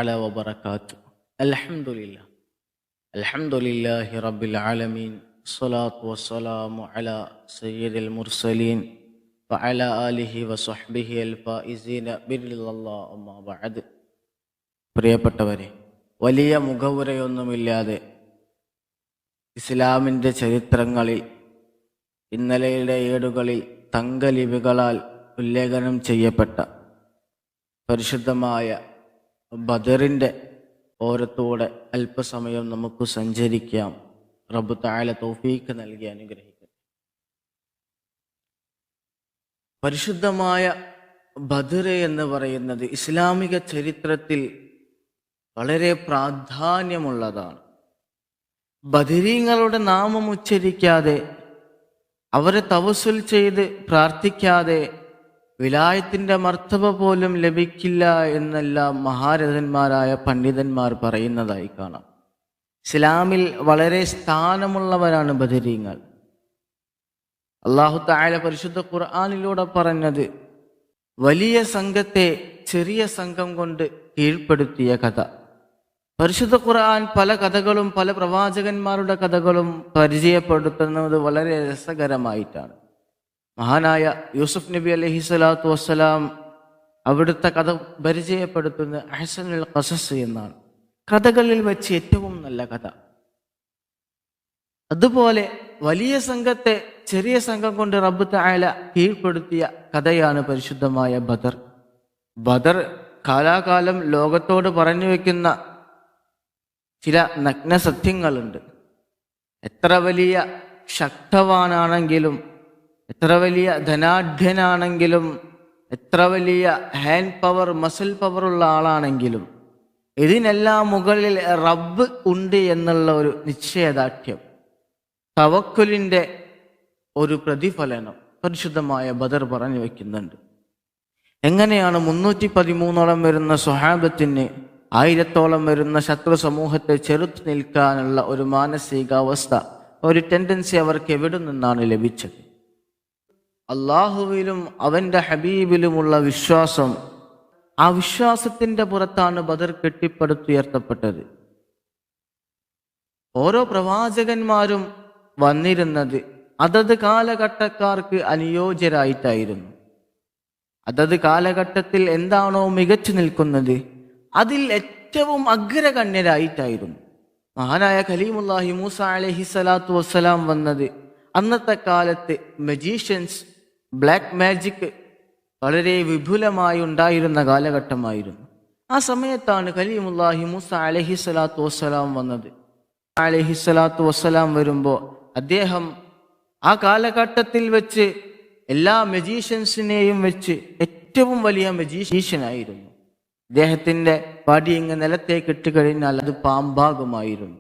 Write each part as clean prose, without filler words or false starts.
تعالى وبركاته. الحمد لله رب العالمين، الصلاة والسلام على سيد المرسلين وعلى آله وصحبه الفائزين برضا الله أما بعد. പ്രിയപ്പെട്ടവരെ, വലിയ മുഖവുരയൊന്നുമില്ലാതെ ഇസ്ലാമിൻ്റെ ചരിത്രങ്ങളിൽ ഇന്നലെയുടെ ഏടുകളിൽ തങ്കലിപികളാൽ ഉല്ലേഖനം ചെയ്യപ്പെട്ട പരിശുദ്ധമായ ബദറിൻ്റെ ഓരത്തൂടെ അല്പസമയം നമുക്ക് സഞ്ചരിക്കാം. റബ്ബ് തആല തൗഫീഖ് നൽകി അനുഗ്രഹിക്കട്ടെ. പരിശുദ്ധമായ ബദർ എന്ന് പറയുന്നത് ഇസ്ലാമിക ചരിത്രത്തിൽ വളരെ പ്രാധാന്യമുള്ളതാണ്. ബദരീങ്ങളുടെ നാമം ഉച്ചരിക്കാതെ, അവരെ തവസ്സുൽ ചെയ്ത് പ്രാർത്ഥിക്കാതെ വിലായത്തിൻ്റെ മർത്തബ പോലും ലഭിക്കില്ല എന്നെല്ലാം മഹാരഥന്മാരായ പണ്ഡിതന്മാർ പറയുന്നതായി കാണാം. ഇസ്ലാമിൽ വളരെ സ്ഥാനമുള്ളവരാണ് ബദരീങ്ങൾ. അല്ലാഹു തആല പരിശുദ്ധ ഖുർആനിലൂടെ പറഞ്ഞത് വലിയ സംഘത്തെ ചെറിയ സംഘം കൊണ്ട് കീഴ്പ്പെടുത്തിയ കഥ. പരിശുദ്ധ ഖുർആൻ പല കഥകളും പല പ്രവാചകന്മാരുടെ കഥകളും പരിചയപ്പെടുത്തുന്നത് വളരെ രസകരമായിട്ടാണ്. മഹാനായ യൂസുഫ് നബി അലൈഹിസ്സലാത്തു വസ്സലാം അവിടുത്തെ കഥ പരിചയപ്പെടുത്തുന്ന അഹ്സനുൽ ഖസസ് എന്നാണ്. കഥകളിൽ വെച്ച് ഏറ്റവും നല്ല കഥ. അതുപോലെ വലിയ സംഘത്തെ ചെറിയ സംഘം കൊണ്ട് റബ്ബ് തആല കീഴ്പ്പെടുത്തിയ കഥയാണ് പരിശുദ്ധമായ ബദർ. ബദർ കാലാകാലം ലോകത്തോട് പറഞ്ഞു വെക്കുന്ന ചില നഗ്ന സത്യങ്ങളുണ്ട്. എത്ര വലിയ ശക്തവാനാണെങ്കിലും, എത്ര വലിയ ധനാഢ്യനാണെങ്കിലും, എത്ര വലിയ ഹാൻഡ് പവർ മസിൽ പവർ ഉള്ള ആളാണെങ്കിലും, ഇതിനെല്ലാം മുകളിൽ റബ്ബ് ഉണ്ട് എന്നുള്ള ഒരു നിശ്ചയദാർഢ്യം, തവക്കുലിൻ്റെ ഒരു പ്രതിഫലനം പരിശുദ്ധമായ ബദർ പറഞ്ഞു വയ്ക്കുന്നുണ്ട്. എങ്ങനെയാണ് 313ഓളം വരുന്ന സ്വഹാബത്തിന് 1000ഓളം വരുന്ന ശത്രു സമൂഹത്തെ ചെറുത്തു നിൽക്കാനുള്ള ഒരു മാനസികാവസ്ഥ, ഒരു ടെൻഡൻസി അവർക്ക് എവിടെ നിന്നാണ് ലഭിച്ചത്? അള്ളാഹുവിലും അവൻ്റെ ഹബീബിലുമുള്ള വിശ്വാസം. ആ വിശ്വാസത്തിൻ്റെ പുറത്താണ് ബദർ കെട്ടിപ്പടുത്തുയർത്തപ്പെട്ടത്. ഓരോ പ്രവാചകന്മാരും വന്നിരുന്നത് അതത് കാലഘട്ടക്കാർക്ക് അനുയോജ്യരായിട്ടായിരുന്നു. അതത് കാലഘട്ടത്തിൽ എന്താണോ മികച്ചു നിൽക്കുന്നത് അതിൽ ഏറ്റവും അഗ്രഗണ്യരായിട്ടായിരുന്നു. മഹാനായ കലീമുല്ലാഹി മൂസ അലൈഹിസ്സലാത്തു വസ്സലാം വന്നത് അന്നത്തെ കാലത്ത് മജീഷ്യൻസ്, ബ്ലാക്ക് മാജിക് വളരെ വിപുലമായി ഉണ്ടായിരുന്ന കാലഘട്ടമായിരുന്നു. ആ സമയത്താണ് കലീമുല്ലാഹി മൂസ അലൈഹിസ്സലാത്തു വസ്സലാം വന്നത്. അലൈഹിസ്സലാത്തു വസ്സലാം വരുമ്പോൾ അദ്ദേഹം ആ കാലഘട്ടത്തിൽ വെച്ച് എല്ലാ മജീഷ്യൻസിനെയും വെച്ച് ഏറ്റവും വലിയ മജീഷ്യനായിരുന്നു. അദ്ദേഹത്തിൻ്റെ പാടി ഇങ്ങ് നിലത്തേക്ക് ഇട്ട് കഴിഞ്ഞാൽ അത് പാമ്പാകുമായിരുന്നു.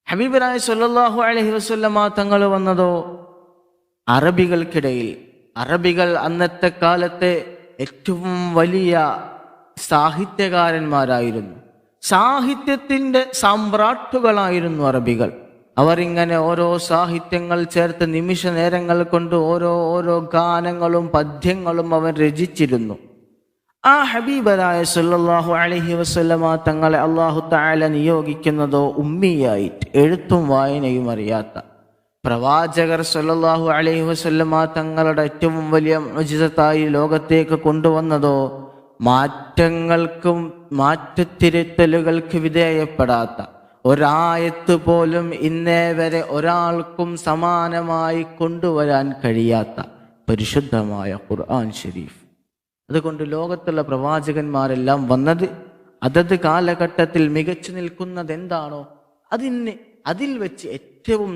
ഹബീബനായ സ്വല്ലല്ലാഹു അലൈഹി വസല്ലമ തങ്ങൾ വന്നതോ അറബികൾക്കിടയിൽ, അറബികൾ അന്നത്തെ കാലത്തെ ഏറ്റവും വലിയ സാഹിത്യകാരന്മാരായിരുന്നു. സാഹിത്യത്തിൻ്റെ സാമ്രാട്ടുകളായിരുന്നു അറബികൾ. അവർ ഇങ്ങനെ ഓരോ സാഹിത്യങ്ങൾ ചേർത്ത് നിമിഷ നേരങ്ങൾ കൊണ്ട് ഓരോ ഗാനങ്ങളും പദ്യങ്ങളും അവർ രചിച്ചിരുന്നു. ആ ഹബീബരായ സല്ലല്ലാഹു അലൈഹി വസല്ലമ തങ്ങളെ അല്ലാഹു തആല നിയോഗിക്കുന്നതോ ഉമ്മിയായിട്ട്, എഴുത്തും വായനയും അറിയാത്ത പ്രവാചകർ സല്ലല്ലാഹു അലൈഹി വസല്ലമ തങ്ങളുടെ ഏറ്റവും വലിയ മുഅ്ജിസത്തായി ലോകത്തേക്ക് കൊണ്ടുവന്നതോ മാറ്റങ്ങൾക്കും മാറ്റത്തിരുത്തലുകൾക്ക് വിധേയപ്പെടാത്ത, ഒരായത്ത് പോലും ഇന്നേ വരെ ഒരാൾക്കും സമാനമായി കൊണ്ടുവരാൻ കഴിയാത്ത പരിശുദ്ധമായ ഖുർആൻ ഷരീഫ്. അതുകൊണ്ട് ലോകത്തുള്ള പ്രവാചകന്മാരെല്ലാം വന്നത് അതത് കാലഘട്ടത്തിൽ മികച്ചു നിൽക്കുന്നത് എന്താണോ അതിൽ വെച്ച് ഏറ്റവും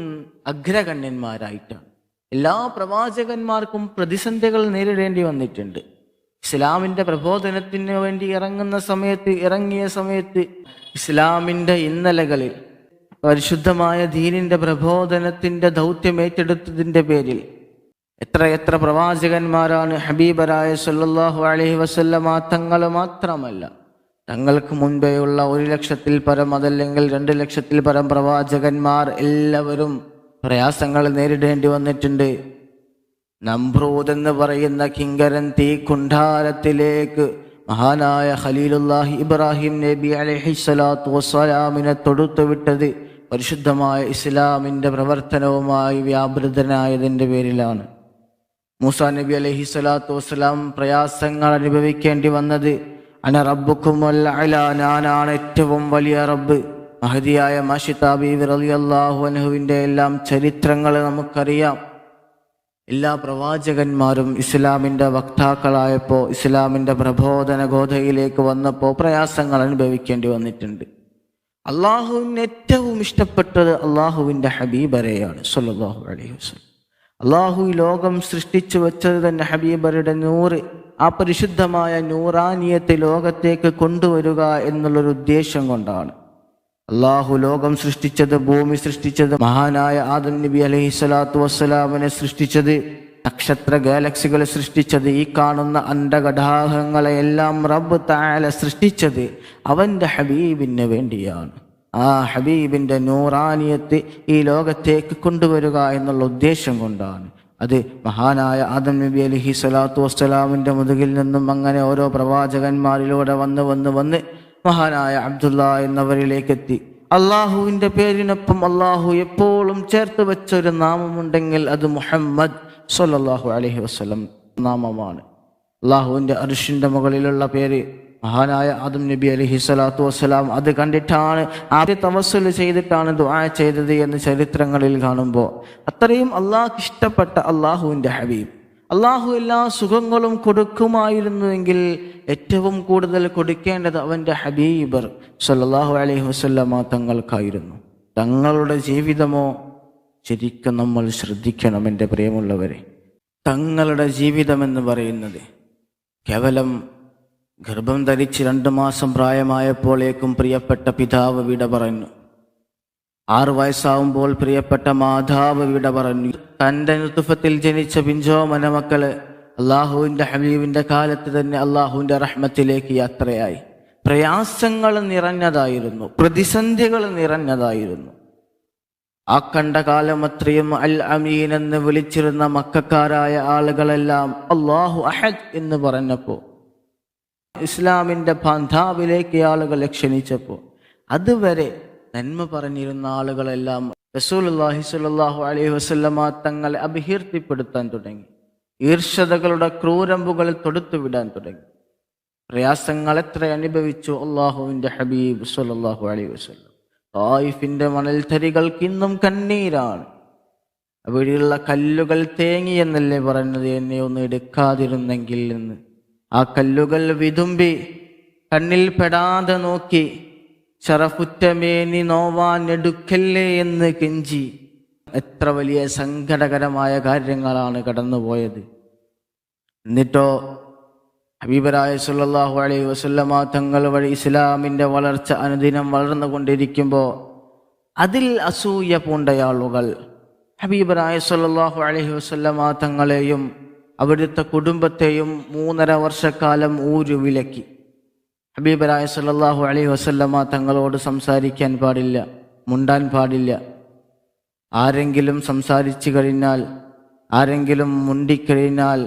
അഗ്രഗണ്യന്മാരായിട്ടാണ്. എല്ലാ പ്രവാചകന്മാർക്കും പ്രതിസന്ധികൾ നേരിടേണ്ടി വന്നിട്ടുണ്ട്. ഇസ്ലാമിൻ്റെ പ്രബോധനത്തിന് വേണ്ടി ഇറങ്ങിയ സമയത്ത് ഇസ്ലാമിൻ്റെ ഇന്നലകളിൽ പരിശുദ്ധമായ ദീനിൻ്റെ പ്രബോധനത്തിൻ്റെ ദൗത്യം ഏറ്റെടുത്തതിൻ്റെ പേരിൽ എത്ര പ്രവാചകന്മാരാണ് ഹബീബരായ സല്ലല്ലാഹു അലൈഹി വസല്ലമ തങ്ങൾ മാത്രമല്ല, തങ്ങൾക്ക് മുൻപേയുള്ള 1,00,000-ൽ പരം, അതല്ലെങ്കിൽ 2,00,000-ൽ പരം പ്രവാചകന്മാർ എല്ലാവരും പ്രയാസങ്ങൾ നേരിടേണ്ടി വന്നിട്ടുണ്ട്. നമ്രൂദ് എന്ന് പറയുന്ന കിങ്കരൻ തീ കുണ്ഡാരത്തിലേക്ക് മഹാനായ ഖലീലുല്ലാഹി ഇബ്രാഹിം നബി അലൈഹിസ്സലാത്തു വസ്സലാമിനെ തൊടുത്തുവിട്ടത് പരിശുദ്ധമായ ഇസ്ലാമിൻ്റെ പ്രവർത്തനവുമായി വ്യാപൃതനായതിൻ്റെ പേരിലാണ്. മൂസാ നബി അലൈഹിസ്സലാത്തു വസ്സലാം പ്രയാസങ്ങൾ അനുഭവിക്കേണ്ടി വന്നത് അന റബ്ബുക്കുമുൽ അഅ്ലാ, ഞാനാണ് ഏറ്റവും വലിയ റബ്ബ്. മഹദിയായ മാഷിത ബീവി റളിയല്ലാഹു അൻഹുവിൻ്റെ എല്ലാം ചരിത്രങ്ങൾ നമുക്കറിയാം. എല്ലാ പ്രവാചകന്മാരും ഇസ്ലാമിൻ്റെ വക്താക്കളായപ്പോൾ, ഇസ്ലാമിൻ്റെ പ്രബോധന ഗോധയിലേക്ക് വന്നപ്പോൾ പ്രയാസങ്ങൾ അനുഭവിക്കേണ്ടി വന്നിട്ടുണ്ട്. അള്ളാഹുവിന് ഏറ്റവും ഇഷ്ടപ്പെട്ടത് അള്ളാഹുവിൻ്റെ ഹബീബരെയാണ് സ്വല്ലല്ലാഹു അലൈഹി വസല്ലം. അള്ളാഹു ഈ ലോകം സൃഷ്ടിച്ചു വെച്ചത് തന്നെ ഹബീബരുടെ നൂറ്, ആ പരിശുദ്ധമായ നൂറാനിയത്തെ ലോകത്തേക്ക് കൊണ്ടുവരിക എന്നുള്ളൊരു ഉദ്ദേശം കൊണ്ടാണ്. അള്ളാഹു ലോകം സൃഷ്ടിച്ചത്, ഭൂമി സൃഷ്ടിച്ചത്, മഹാനായ ആദം നബി അലൈഹിസ്സലാത്തു വസ്സലാമിനെ സൃഷ്ടിച്ചത്, നക്ഷത്ര ഗാലക്സികളെ സൃഷ്ടിച്ചത്, ഈ കാണുന്ന അണ്ടഘടാഹങ്ങളെയെല്ലാം റബ്ബ് തആല സൃഷ്ടിച്ചത് അവൻ്റെ ഹബീബിന് വേണ്ടിയാണ്. ആ ഹബീബിൻ്റെ നൂറാനിയത്ത് ഈ ലോകത്തേക്ക് കൊണ്ടുവരിക എന്നുള്ള ഉദ്ദേശം കൊണ്ടാണ്. അത് മഹാനായ ആദം നബി അലൈഹിസ്സലാത്തു വസ്സലാമിൻ്റെ മുതുകിൽ നിന്നും അങ്ങനെ ഓരോ പ്രവാചകന്മാരിലൂടെ വന്ന് മഹാനായ അബ്ദുള്ള എന്നവരിലേക്കെത്തി. അള്ളാഹുവിൻ്റെ പേരിനൊപ്പം അള്ളാഹു എപ്പോഴും ചേർത്ത് വെച്ചൊരു നാമമുണ്ടെങ്കിൽ അത് മുഹമ്മദ് സ്വല്ലല്ലാഹു അലൈഹി വസല്ലം നാമമാണ്. അള്ളാഹുവിൻ്റെ അർശിൻ്റെ മുകളിലുള്ള പേര് മഹാനായ ആദം നബി അലൈഹിസ്സലാത്തു വസ്സലാം അത് കണ്ടിട്ടാണ്, ആദ്യ തവസ്സുൽ ചെയ്തിട്ടാണ് ദുആ ചെയ്തത് എന്ന് ചരിത്രങ്ങളിൽ കാണുമ്പോൾ അത്രയും അള്ളാഹ്ക്ക് ഇഷ്ടപ്പെട്ട അള്ളാഹുവിൻ്റെ ഹബീബ്. അള്ളാഹു എല്ലാ സുഖങ്ങളും കൊടുക്കുമായിരുന്നുവെങ്കിൽ ഏറ്റവും കൂടുതൽ കൊടുക്കേണ്ടത് അവൻ്റെ ഹബീബർ സ്വല്ലല്ലാഹു അലൈഹി വസല്ലമ തങ്ങൾക്കായിരുന്നു. തങ്ങളുടെ ജീവിതമോ ശരിക്കും നമ്മൾ ശ്രദ്ധിക്കണം എൻ്റെ പ്രിയമുള്ളവരെ. തങ്ങളുടെ ജീവിതമെന്ന് പറയുന്നത് കേവലം ഗർഭം ധരിച്ച് 2 മാസം പ്രായമായപ്പോഴേക്കും പ്രിയപ്പെട്ട പിതാവ് വിട പറഞ്ഞു. 6 വയസ്സാവുമ്പോൾ പ്രിയപ്പെട്ട മാതാവ് വിട പറഞ്ഞു. തൻ്റെ നുത്ഫത്തിൽ ജനിച്ച പിഞ്ചോമന മക്കള് അള്ളാഹുവിൻ്റെ ഹബീബിൻ്റെ കാലത്ത് തന്നെ അള്ളാഹുവിൻ്റെ റഹ്മത്തിലേക്ക് യാത്രയായി. പ്രയാസങ്ങൾ നിറഞ്ഞതായിരുന്നു, പ്രതിസന്ധികൾ നിറഞ്ഞതായിരുന്നു. ആ കണ്ട കാലം അത്രയും അൽ അമീൻ എന്ന് വിളിച്ചിരുന്ന മക്കക്കാരായ ആളുകളെല്ലാം അല്ലാഹു അഹദ് എന്ന് പറഞ്ഞപ്പോൾ, ഇസ്ലാമിൻ്റെ ബാന്ധാവിലേക്ക് ആളുകളെ ക്ഷണിച്ചപ്പോൾ, അതുവരെ നന്മ പറഞ്ഞിരുന്ന ആളുകളെല്ലാം റസൂലുള്ളാഹി സ്വല്ലല്ലാഹു അലൈഹി വസല്ലമ തങ്ങളെ അപകീർത്തിപ്പെടുത്താൻ തുടങ്ങി. ഈർഷ്യതകളുടെ ക്രൂരമ്പുകൾ തൊടുത്തുവിടാൻ തുടങ്ങി. പ്രയാസങ്ങൾ എത്ര അനുഭവിച്ചു അള്ളാഹുവിൻ്റെ ഹബീബ് സ്വല്ലല്ലാഹു അലൈഹി വസല്ലം. തായിഫിൻ്റെ മണൽത്തരികൾക്ക് ഇന്നും കണ്ണീരാണ്. അവിടെയുള്ള കല്ലുകൾ തേങ്ങി എന്നല്ലേ പറഞ്ഞത്, എന്നെ ഒന്ന് എടുക്കാതിരുന്നെങ്കിൽ എന്ന്. ആ കല്ലുകൾ വിതുമ്പി കണ്ണിൽ പെടാതെ നോക്കി, ശറഫുറ്റമേനി നോവാൻ എടുക്കല്ലേ എന്ന് കെഞ്ചി. എത്ര വലിയ സങ്കടകരമായ കാര്യങ്ങളാണ് കടന്നുപോയത്. എന്നിട്ടോ ഹബീബരായ സ്വല്ലല്ലാഹു അലൈഹി വസല്ലമ തങ്ങൾ വഴി ഇസ്ലാമിൻ്റെ വളർച്ച അനുദിനം വളർന്നുകൊണ്ടിരിക്കുമ്പോൾ അതിൽ അസൂയ പൂണ്ടയാളുകൾ ഹബീബരായ സ്വല്ലല്ലാഹു അലൈഹി വസല്ലമ തങ്ങളെയും അവിടുത്തെ കുടുംബത്തെയും 3.5 വർഷക്കാലം ഊരുവിലക്കി. ഹബീബരായ സ്വല്ലല്ലാഹു അലൈഹി വസല്ലമ തങ്ങളോട് സംസാരിക്കാൻ പാടില്ല, മുണ്ടാൻ പാടില്ല. ആരെങ്കിലും സംസാരിച്ചു കഴിഞ്ഞാൽ, ആരെങ്കിലും മുണ്ടിക്കഴിഞ്ഞാൽ,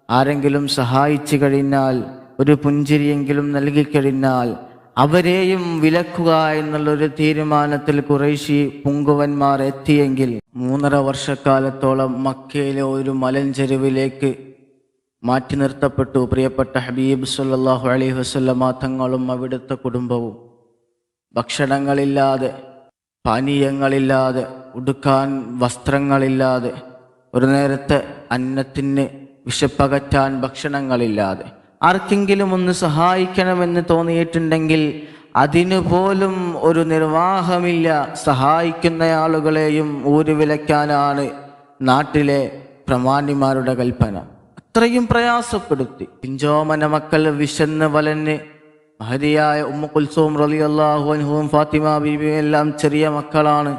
ആരെങ്കിലും സഹായിച്ചു കഴിഞ്ഞാൽ, ഒരു പുഞ്ചിരിയെങ്കിലും നൽകിക്കഴിഞ്ഞാൽ അവരെയും വിലക്കുക എന്നുള്ളൊരു തീരുമാനത്തിൽ ഖുറൈശി പുങ്കുവന്മാർ എത്തിയെങ്കിൽ 3.5 വർഷക്കാലത്തോളം മക്കയിലെ ഒരു മലഞ്ചെരുവിലേക്ക് മാറ്റി നിർത്തപ്പെട്ടു പ്രിയപ്പെട്ട ഹബീബ് സ്വല്ലല്ലാഹു അലൈഹി വസല്ലമ തങ്ങളും അവിടുത്തെ കുടുംബവും. ഭക്ഷണങ്ങളില്ലാതെ, പാനീയങ്ങളില്ലാതെ, ഉടുക്കാൻ വസ്ത്രങ്ങളില്ലാതെ, ഒരു നേരത്തെ അന്നത്തിന് വിശപ്പകറ്റാൻ ഭക്ഷണങ്ങളില്ലാതെ, ആർക്കെങ്കിലും ഒന്ന് സഹായിക്കണമെന്ന് തോന്നിയിട്ടുണ്ടെങ്കിൽ അതിനുപോലും ഒരു നിർവാഹമില്ല. സഹായിക്കുന്ന ആളുകളെയും ഊരുവിലക്കാനാണ് നാട്ടിലെ പ്രമാണിമാരുടെ കൽപ്പന. അത്രയും പ്രയാസപ്പെടുത്തി. പിഞ്ചോമന മക്കൾ വിശന്ന് വലഞ്ഞ്, മഹദിയായ ഉമ്മു കുൽസൂം റളിയല്ലാഹു അൻഹുവും ഫാത്തിമ ബീബിയും എല്ലാം ചെറിയ മക്കളാണ്.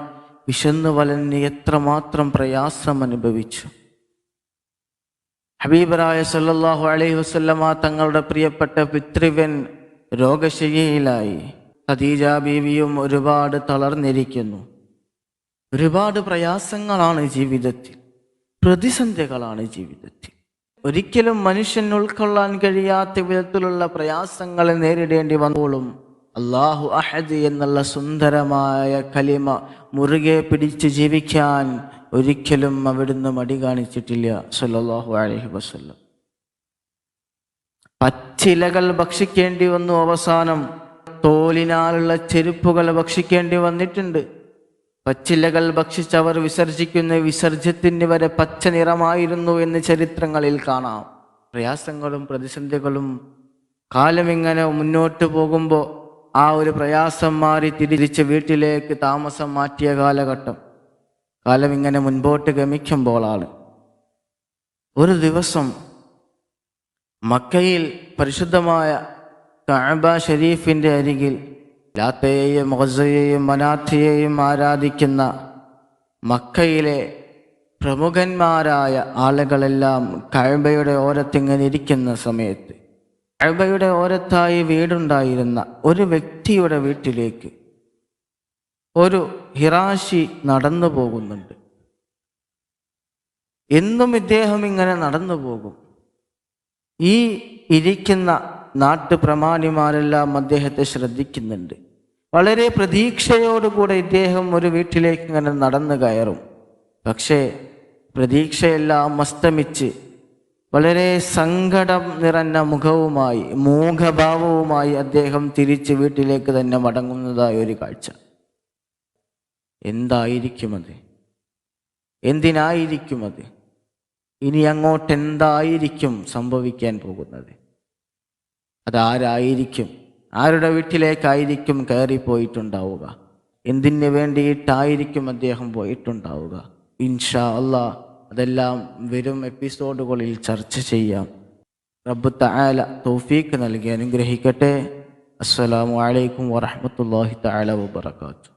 വിശന്ന് വലഞ്ഞ് എത്രമാത്രം പ്രയാസം അനുഭവിച്ചു. ഹബീബരായ സ്വല്ലല്ലാഹു അലൈഹി വസല്ലമ തങ്ങളുടെ പ്രിയപ്പെട്ട പിതൃവ്യൻ രോഗശയ്യയിലായി. ഖദീജ ബീവിയും ഒരുപാട് തളർന്നിരിക്കുന്നു. ഒരുപാട് പ്രയാസങ്ങളാണ് ജീവിതത്തിൽ, പ്രതിസന്ധികളാണ് ജീവിതത്തിൽ. ഒരിക്കലും മനുഷ്യൻ ഉൾക്കൊള്ളാൻ കഴിയാത്ത വിധത്തിലുള്ള പ്രയാസങ്ങളെ നേരിടേണ്ടി വന്നോളും അല്ലാഹു അഹദ് എന്നുള്ള സുന്ദരമായ കലിമ മുറുകെ പിടിച്ച് ജീവിക്കാൻ ഒരിക്കലും അവിടുന്ന് മടി കാണിച്ചിട്ടില്ല സല്ലല്ലാഹു അലൈഹി വസല്ലം. പച്ചിലകൾ ഭക്ഷിക്കേണ്ടി വന്നു, അവസാനം തോലിനാലുള്ള ചെരുപ്പുകൾ ഭക്ഷിക്കേണ്ടി വന്നിട്ടുണ്ട്. പച്ചിലകൾ ഭക്ഷിച്ചവർ വിസർജിക്കുന്ന വിസർജ്യത്തിന് വരെ പച്ച നിറമായിരുന്നു എന്ന് ചരിത്രങ്ങളിൽ കാണാം. പ്രയാസങ്ങളും പ്രതിസന്ധികളും കാലമിങ്ങനെ മുന്നോട്ട് പോകുമ്പോൾ ആ ഒരു പ്രയാസം മാറി തിരിച്ച് വീട്ടിലേക്ക് താമസം മാറ്റിയ കാലമിങ്ങനെ മുൻപോട്ട് ഗമിക്കുമ്പോഴാണ് ഒരു ദിവസം മക്കയിൽ പരിശുദ്ധമായ കഅബ ഷരീഫിൻ്റെ അരികിൽ ലാത്തയെയും ഉസ്സയെയും മനാത്തയെയും ആരാധിക്കുന്ന മക്കയിലെ പ്രമുഖന്മാരായ ആളുകളെല്ലാം കഅബയുടെ ഓരത്തിങ്ങനെ ഇരിക്കുന്ന സമയത്ത് കഅബയുടെ ഓരത്തായി വീടുണ്ടായിരുന്ന ഒരു വ്യക്തിയുടെ വീട്ടിലേക്ക് ഒരു ഹിറാശി നടന്നു പോകുന്നുണ്ട്. എന്നും ഇദ്ദേഹം ഇങ്ങനെ നടന്നു പോകും. ഈ ഇരിക്കുന്ന നാട്ടുപ്രമാണിമാരെല്ലാം അദ്ദേഹത്തെ ശ്രദ്ധിക്കുന്നുണ്ട്. വളരെ പ്രതീക്ഷയോടുകൂടെ ഇദ്ദേഹം ഒരു വീട്ടിലേക്ക് ഇങ്ങനെ നടന്നു കയറും. പക്ഷേ പ്രതീക്ഷയെല്ലാം അസ്തമിച്ച് വളരെ സങ്കടം നിറഞ്ഞ മുഖവുമായി മൂകഭാവവുമായി അദ്ദേഹം തിരിച്ച് വീട്ടിലേക്ക് തന്നെ മടങ്ങുന്നതായ ഒരു കാഴ്ച. എന്തായിരിക്കും അത്? എന്തിനായിരിക്കും അത്? ഇനി അങ്ങോട്ട് എന്തായിരിക്കും സംഭവിക്കാൻ പോകുന്നത്? അതാരായിരിക്കും? ആരുടെ വീട്ടിലേക്കായിരിക്കും കയറിപ്പോയിട്ടുണ്ടാവുക? എന്തിനു വേണ്ടിയിട്ടായിരിക്കും അദ്ദേഹം പോയിട്ടുണ്ടാവുക? ഇൻഷാ അല്ലാഹ് അതെല്ലാം വരും എപ്പിസോഡുകളിൽ ചർച്ച ചെയ്യാം. റബ്ബ് തആല തൗഫീഖ് നൽകി അനുഗ്രഹിക്കട്ടെ. അസ്സലാമു അലൈക്കും വറഹ്മത്തുള്ളാഹി തആല വബറകാതുഹു.